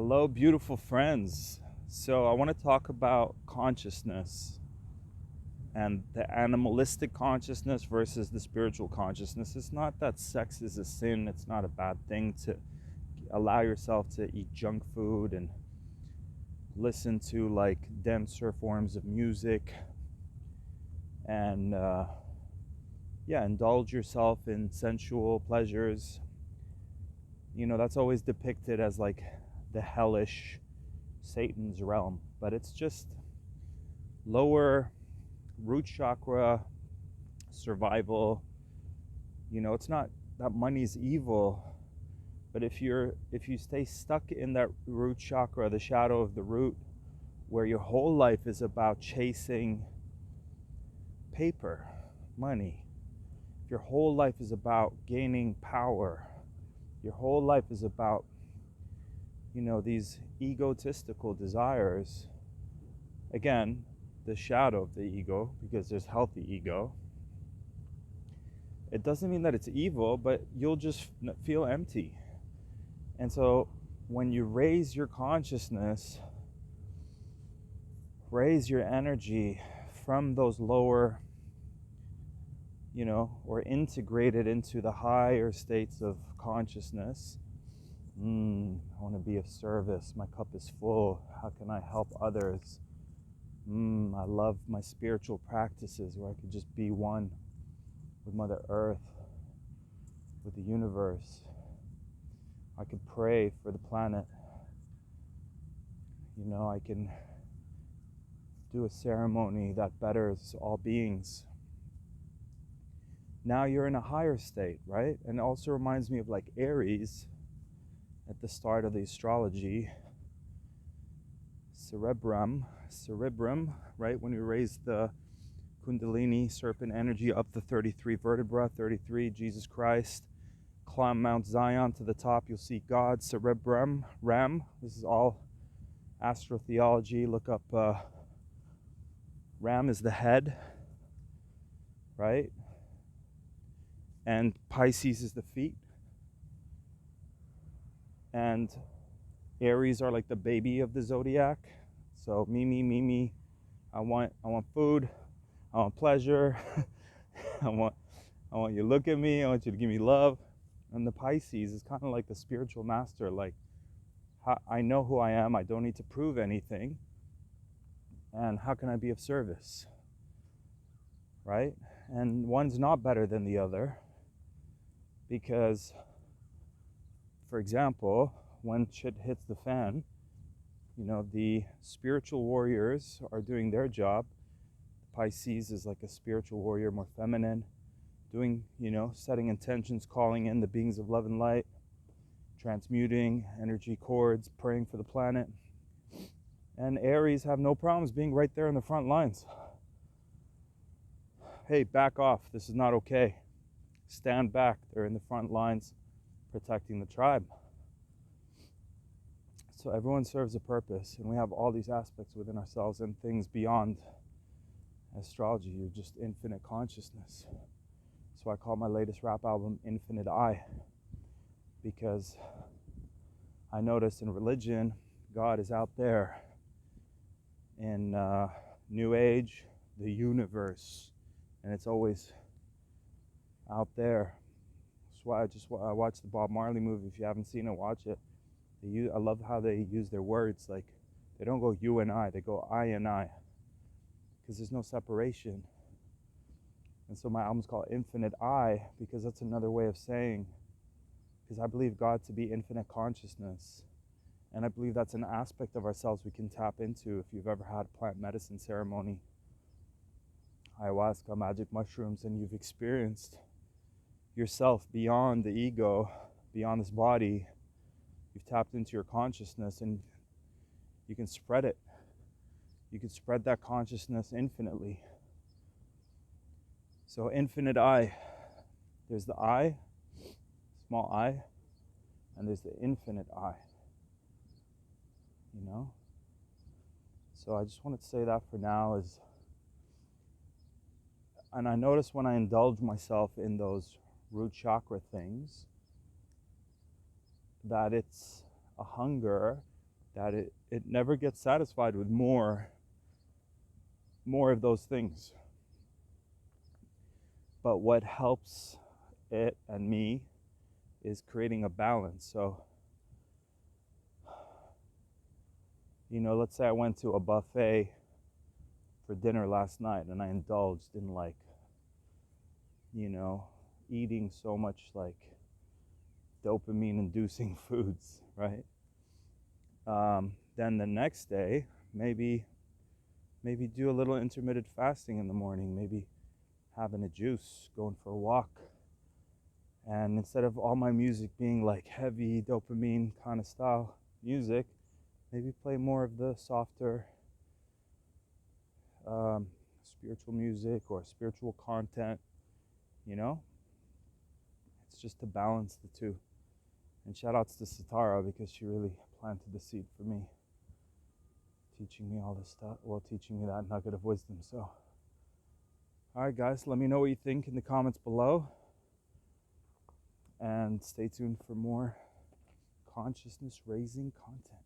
Hello, beautiful friends. So, I want to talk about consciousness and the animalistic consciousness versus the spiritual consciousness. It's not that sex is a sin, it's not a bad thing to allow yourself to eat junk food and listen to like denser forms of music and, indulge yourself in sensual pleasures. That's always depicted as like the hellish Satan's realm, but it's just lower root chakra survival. It's not that money's evil, but if you stay stuck in that root chakra, the shadow of the root, where your whole life is about chasing paper, money, if your whole life is about gaining power, your whole life is about these egotistical desires, again, the shadow of the ego, because there's healthy ego. It doesn't mean that it's evil, but you'll just feel empty. And so when you raise your consciousness, raise your energy from those lower, or integrate it into the higher states of consciousness. I want to be of service. My cup is full. How can I help others? I love my spiritual practices where I could just be one with Mother Earth, with the universe. I could pray for the planet. I can do a ceremony that betters all beings. Now you're in a higher state, right? And it also reminds me of like Aries at the start of the astrology. Cerebrum, right? When you raise the Kundalini serpent energy up the 33 vertebra, 33, Jesus Christ. Climb Mount Zion to the top, you'll see God, cerebrum, Ram. This is all astrotheology. Look up, Ram is the head, right? And Pisces is the feet. And Aries are like the baby of the zodiac. So me. I want food. I want pleasure. I want you to look at me. I want you to give me love. And the Pisces is kind of like the spiritual master. Like, I know who I am. I don't need to prove anything. And how can I be of service? Right? And one's not better than the other. Because, for example, when shit hits the fan, the spiritual warriors are doing their job. Pisces is like a spiritual warrior, more feminine, doing, setting intentions, calling in the beings of love and light, transmuting energy cords, praying for the planet. And Aries have no problems being right there in the front lines. Hey, back off. This is not okay. Stand back. They're in the front lines protecting the tribe. So everyone serves a purpose, and we have all these aspects within ourselves and things beyond astrology. You're just infinite consciousness. So I call my latest rap album Infinite I, because I notice in religion, God is out there. In New Age, the universe, and it's always out there. That's why I watched the Bob Marley movie. If you haven't seen it, watch it. I love how they use their words. Like, they don't go you and I, they go I and I, because there's no separation. And so my album's called Infinite I, because that's another way of saying, because I believe God to be infinite consciousness. And I believe that's an aspect of ourselves we can tap into. If you've ever had a plant medicine ceremony, ayahuasca, magic mushrooms, and you've experienced yourself beyond the ego, beyond this body, you've tapped into your consciousness, and you can spread it. You can spread that consciousness infinitely. So infinite I. There's the I, small I, and there's the infinite I. So I just wanted to say that for now and I notice when I indulge myself in those root chakra things, that it's a hunger that it never gets satisfied with more of those things. But what helps it and me is creating a balance. So, let's say I went to a buffet for dinner last night and I indulged in like, you know, eating so much like dopamine inducing foods, right? Then the next day, maybe do a little intermittent fasting in the morning, maybe having a juice, going for a walk. And instead of all my music being like heavy dopamine kind of style music, maybe play more of the softer spiritual music or spiritual content, you know? It's just to balance the two. And shout outs to Satara because she really planted the seed for me, teaching me all this stuff, well, teaching me that nugget of wisdom. So, all right, guys, let me know what you think in the comments below. And stay tuned for more consciousness raising content.